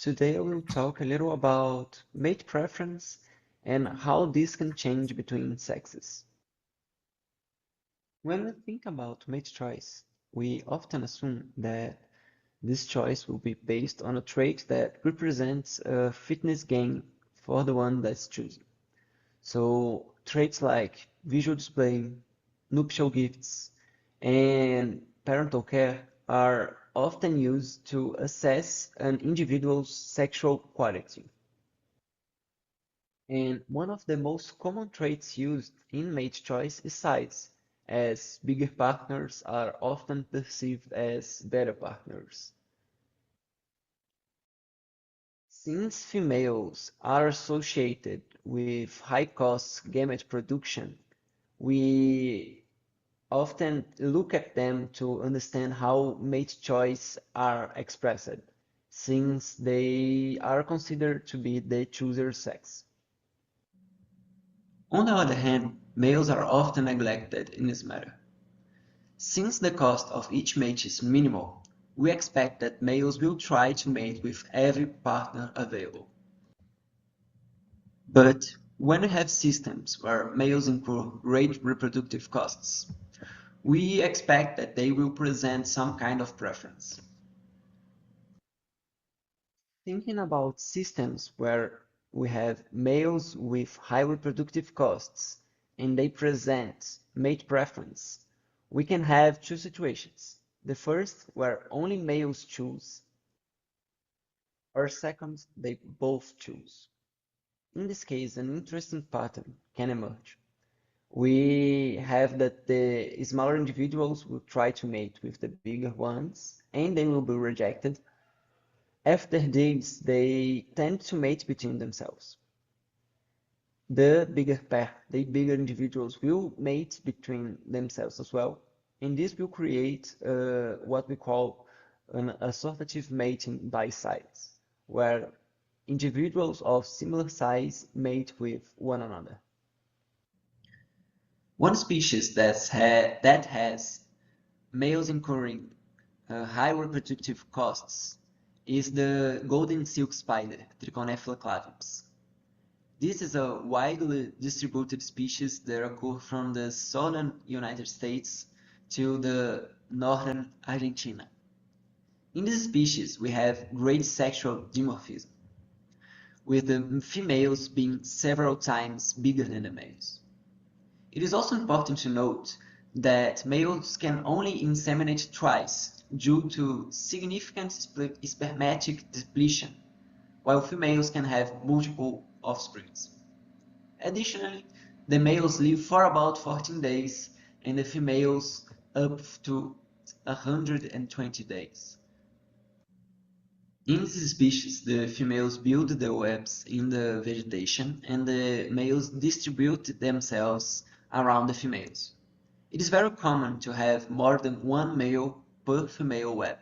Today I will talk a little about mate preference and how this can change between sexes. When we think about mate choice, we often assume that this choice will be based on a trait that represents a fitness gain for the one that's chosen. So traits like visual display, nuptial gifts, and parental care are often used to assess an individual's sexual quality. And one of the most common traits used in mate choice is size, as bigger partners are often perceived as better partners. Since females are associated with high-cost gamete production, we often look at them to understand how mate choice are expressed, since they are considered to be the chooser sex. On the other hand, males are often neglected in this matter. Since the cost of each mate is minimal, we expect that males will try to mate with every partner available. But when we have systems where males incur great reproductive costs, we expect that they will present some kind of preference. Thinking about systems where we have males with high reproductive costs and they present mate preference, we can have two situations. The first, where only males choose, or second, they both choose. In this case, an interesting pattern can emerge. We have that the smaller individuals will try to mate with the bigger ones and they will be rejected. After this, they tend to mate between themselves. The bigger individuals will mate between themselves as well, and this will create what we call an associative mating by size, where individuals of similar size mate with one another. One species that has males incurring high reproductive costs is the golden silk spider, Trichonephila clavipes. This is a widely distributed species that occurs from the southern United States to the northern Argentina. In this species, we have great sexual dimorphism, with the females being several times bigger than the males. It is also important to note that males can only inseminate twice due to significant spermatic depletion, while females can have multiple offsprings. Additionally, the males live for about 14 days and the females up to 120 days. In this species, the females build their webs in the vegetation and the males distribute themselves around the females. It is very common to have more than one male per female web.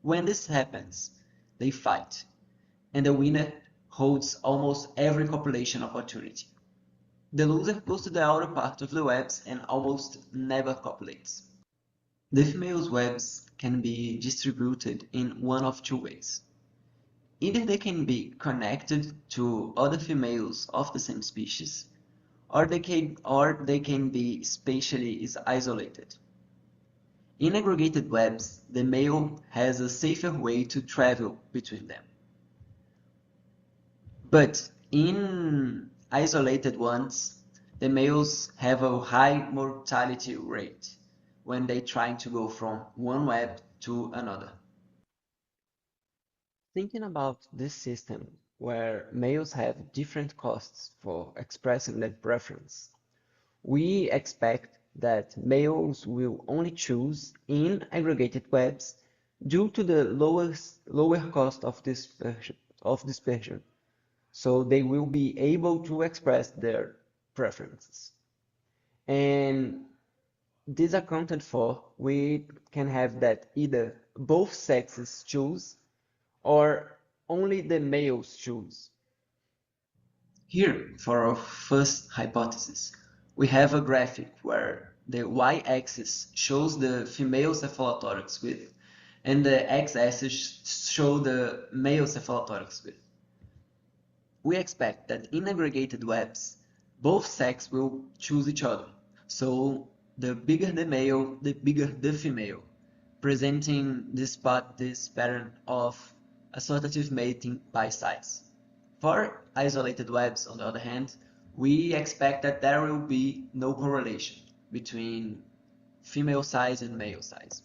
When this happens, they fight, and the winner holds almost every copulation opportunity. The loser goes to the outer part of the webs and almost never copulates. The female's webs can be distributed in one of two ways. Either they can be connected to other females of the same species, or they can be spatially isolated. In aggregated webs, the male has a safer way to travel between them. But in isolated ones, the males have a high mortality rate when they try to go from one web to another. Thinking about this system, where males have different costs for expressing their preference, we expect that males will only choose in aggregated webs due to the lower cost of dispersion, so they will be able to express their preferences. And this accounted for, we can have that either both sexes choose or only the males choose. Here, for our first hypothesis, we have a graphic where the y-axis shows the female cephalothorax width and the x-axis show the male cephalothorax width. We expect that in aggregated webs, both sexes will choose each other. So the bigger the male, the bigger the female, presenting this pattern of assortative mating by size. For isolated webs, on the other hand, we expect that there will be no correlation between female size and male size.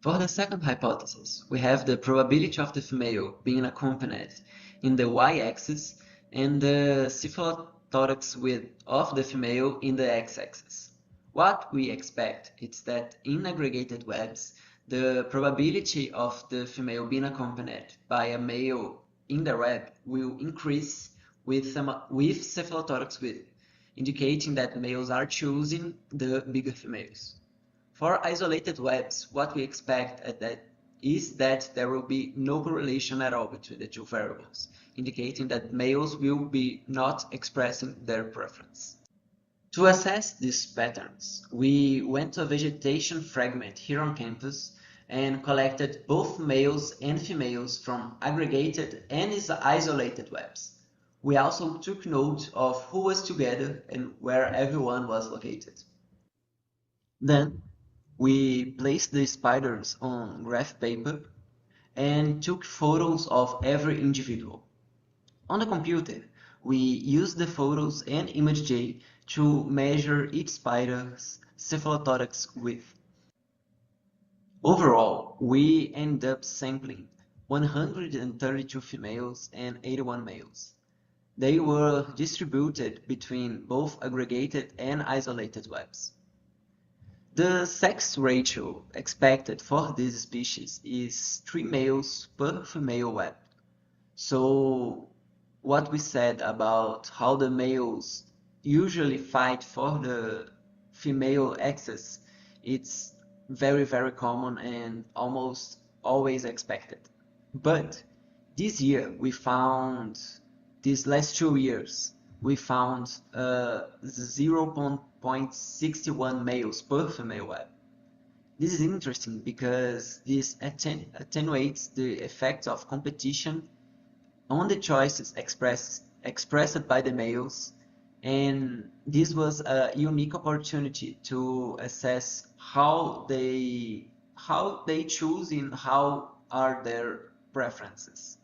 For the second hypothesis, we have the probability of the female being accompanied in the y-axis and the cephalothorax width of the female in the x-axis. What we expect is that in aggregated webs, the probability of the female being accompanied by a male in the web will increase with cephalothorax width, indicating that males are choosing the bigger females. For isolated webs, what we expect is that there will be no correlation at all between the two variables, indicating that males will be not expressing their preference. To assess these patterns, we went to a vegetation fragment here on campus and collected both males and females from aggregated and isolated webs. We also took note of who was together and where everyone was located. Then, we placed the spiders on graph paper and took photos of every individual. On the computer, we used the photos and ImageJ to measure each spider's cephalothorax width. Overall, we ended up sampling 132 females and 81 males. They were distributed between both aggregated and isolated webs. The sex ratio expected for this species is 3 males per female web. So what we said about how the males usually fight for the female access, it's very, very common and almost always expected. But this year these last 2 years, we found 0.61 males per female web. This is interesting because this attenuates the effects of competition on the choices expressed by the males, and this was a unique opportunity to assess how they choose and how are their preferences.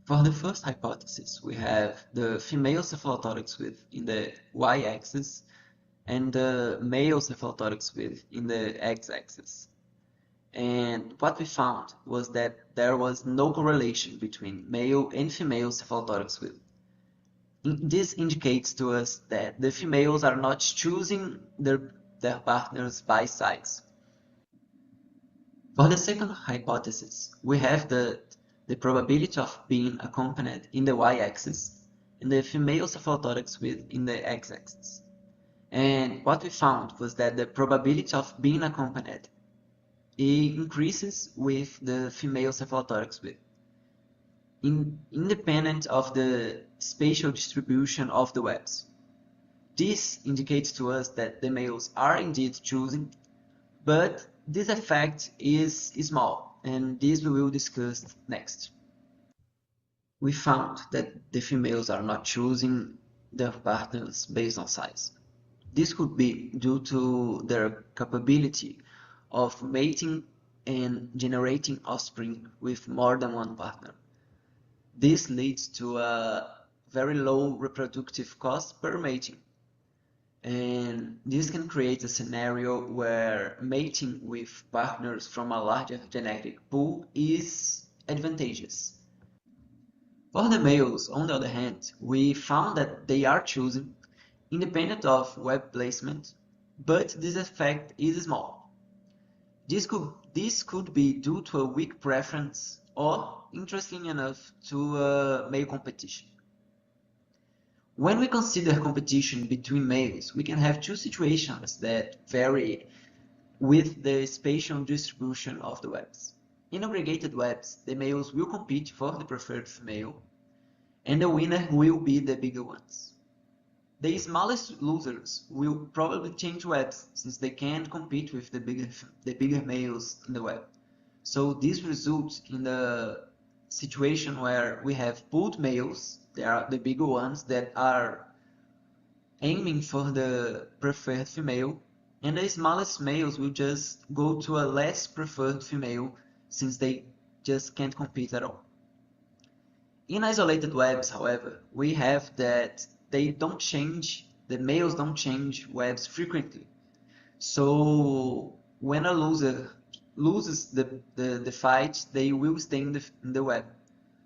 For the first hypothesis, we have the female cephalothorax width in the y-axis and the male cephalothorax width in the x-axis. And what we found was that there was no correlation between male and female cephalothorax width. This indicates to us that the females are not choosing their partners by size. For the second hypothesis, we have the probability of being accompanied in the y-axis and the female cephalothorax width in the x-axis. And what we found was that the probability of being accompanied increases with the female cephalothorax width, independent of the spatial distribution of the webs. This indicates to us that the males are indeed choosing, but this effect is small, and this we will discuss next. We found that the females are not choosing their partners based on size. This could be due to their capability of mating and generating offspring with more than one partner. This leads to a very low reproductive cost per mating, and this can create a scenario where mating with partners from a larger genetic pool is advantageous. For the males, on the other hand, we found that they are choosing independent of web placement, but this effect is small. This could be due to a weak preference or, interesting enough, to male competition. When we consider competition between males, we can have two situations that vary with the spatial distribution of the webs. In aggregated webs, the males will compete for the preferred female, and the winner will be the bigger ones. the smallest losers will probably change webs since they can't compete with the bigger males in the web. So this results in the situation where we have pooled males, they are the bigger ones that are aiming for the preferred female, and the smallest males will just go to a less preferred female since they just can't compete at all. In isolated webs, however, we have that they don't change, the males don't change webs frequently. So when a loser loses the fight, they will stay in the web.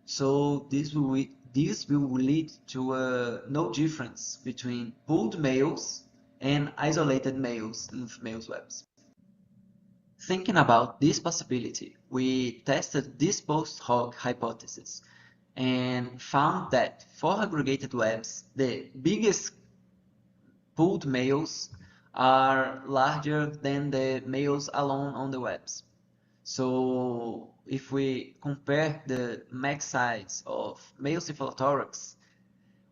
So this will lead to no difference between pooled males and isolated males in females' webs. Thinking about this possibility, we tested this post hoc hypothesis and found that for aggregated webs, the biggest pooled males are larger than the males alone on the webs. So if we compare the max size of male cephalothorax,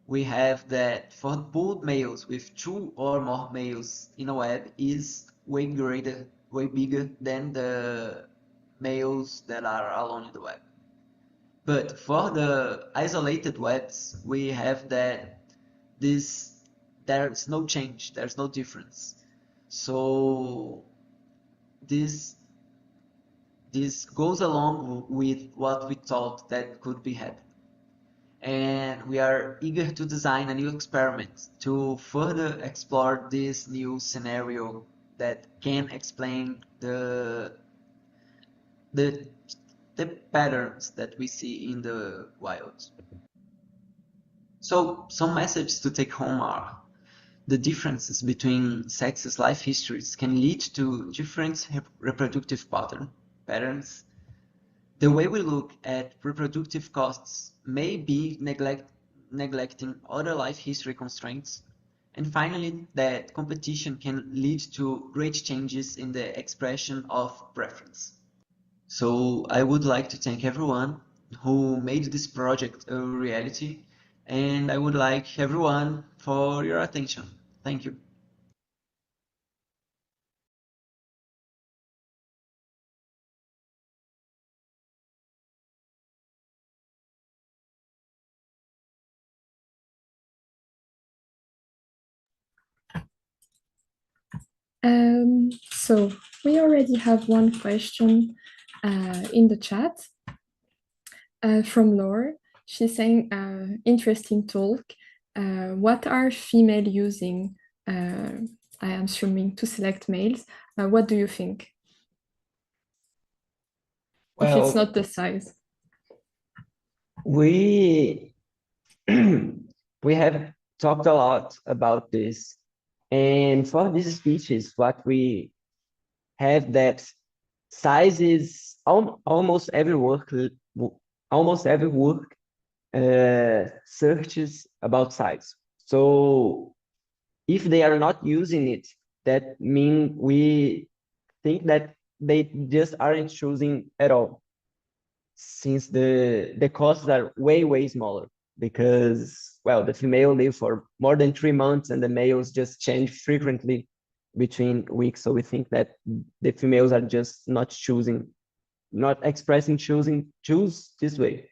we have that for pooled males with 2 or more males in a web is way greater, way bigger than the males that are alone in the web. But for the isolated webs, we have that there's no change, there's no difference. So this goes along with what we thought that could be happening. And we are eager to design a new experiment to further explore this new scenario that can explain the patterns that we see in the wild. So some messages to take home are: the differences between sexes' life histories can lead to different reproductive patterns. The way we look at reproductive costs may be neglecting other life history constraints. And finally, that competition can lead to great changes in the expression of preference. So I would like to thank everyone who made this project a reality, and I would like everyone for your attention. Thank you. So we already have one question in the chat from Laura. She's saying, interesting talk. What are female using, I am assuming, to select males? What do you think? If it's not the size. We we have talked a lot about this, and for this species, what we have that size is almost every work searches about size. So if they are not using it, that means we think that they just aren't choosing at all, since the costs are way smaller, because, well, the female live for more than 3 months and the males just change frequently between weeks. So we think that the females are just not expressing choose this way.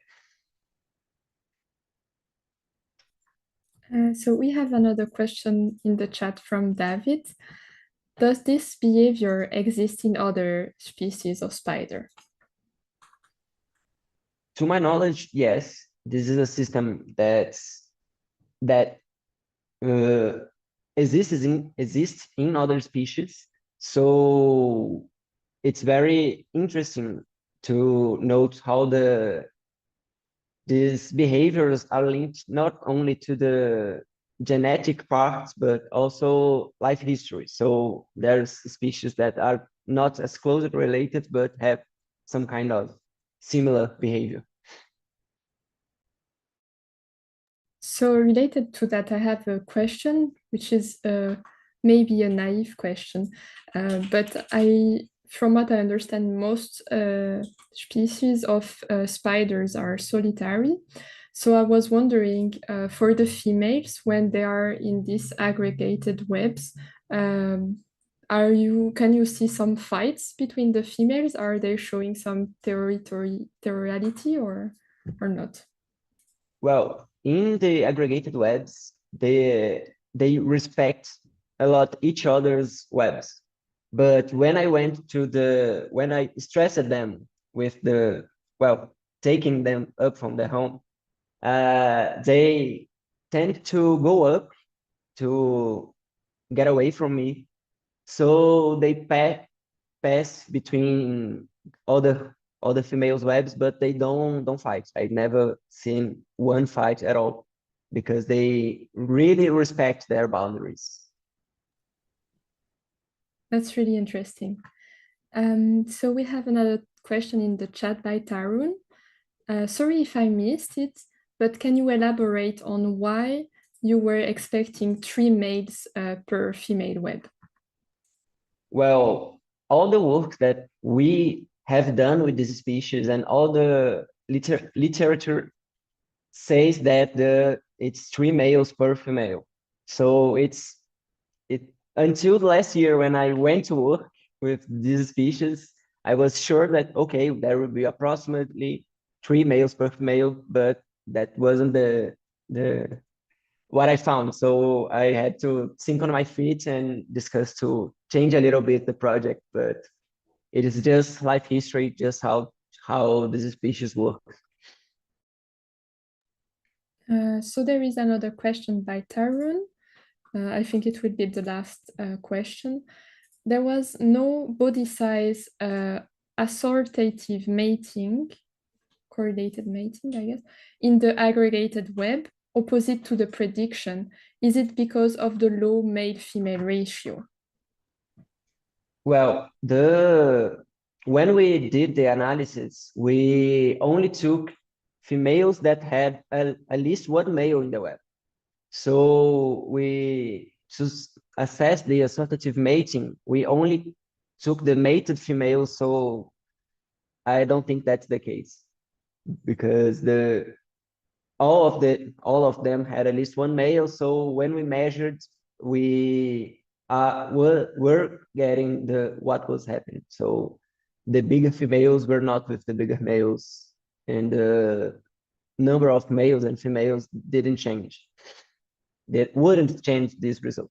So we have another question in the chat from David. Does this behavior exist in other species of spider? To my knowledge, yes. This is a system that exists in other species. So it's very interesting to note how these behaviors are linked not only to the genetic parts, but also life history. So there's species that are not as closely related, but have some kind of similar behavior. So related to that, I have a question, which is maybe a naive question, but from what I understand, most species of spiders are solitary. So I was wondering, for the females, when they are in these aggregated webs, can you see some fights between the females? Are they showing some territoriality or not? Well, in the aggregated webs, they respect a lot each other's webs. But when when I stressed them with taking them up from the home, they tend to go up to get away from me. So they pass between all the females webs, but they don't fight. I never seen one fight at all because they really respect their boundaries. That's really interesting. So we have another question in the chat by Tarun. Sorry if I missed it, but can you elaborate on why you were expecting 3 males per female web? Well, all the work that we have done with this species and all the literature says that it's 3 males per female. So it until last year when I went to work with this species, I was sure that okay, there will be approximately 3 males per female, but that wasn't the what I found. So I had to think on my feet and discuss to change a little bit the project, but it is just life history, just how this species works. So there is another question by Tarun. I think it will be the last question. There was no body size assortative mating, correlated mating, I guess, in the aggregated web opposite to the prediction. Is it because of the low male-female ratio? Well, when we did the analysis, we only took females that had at least one male in the web. So to assess the assortative mating, we only took the mated females. So I don't think that's the case because all of them had at least one male. So when we measured, we were getting what was happening. So the bigger females were not with the bigger males, and the number of males and females didn't change. That wouldn't change this result.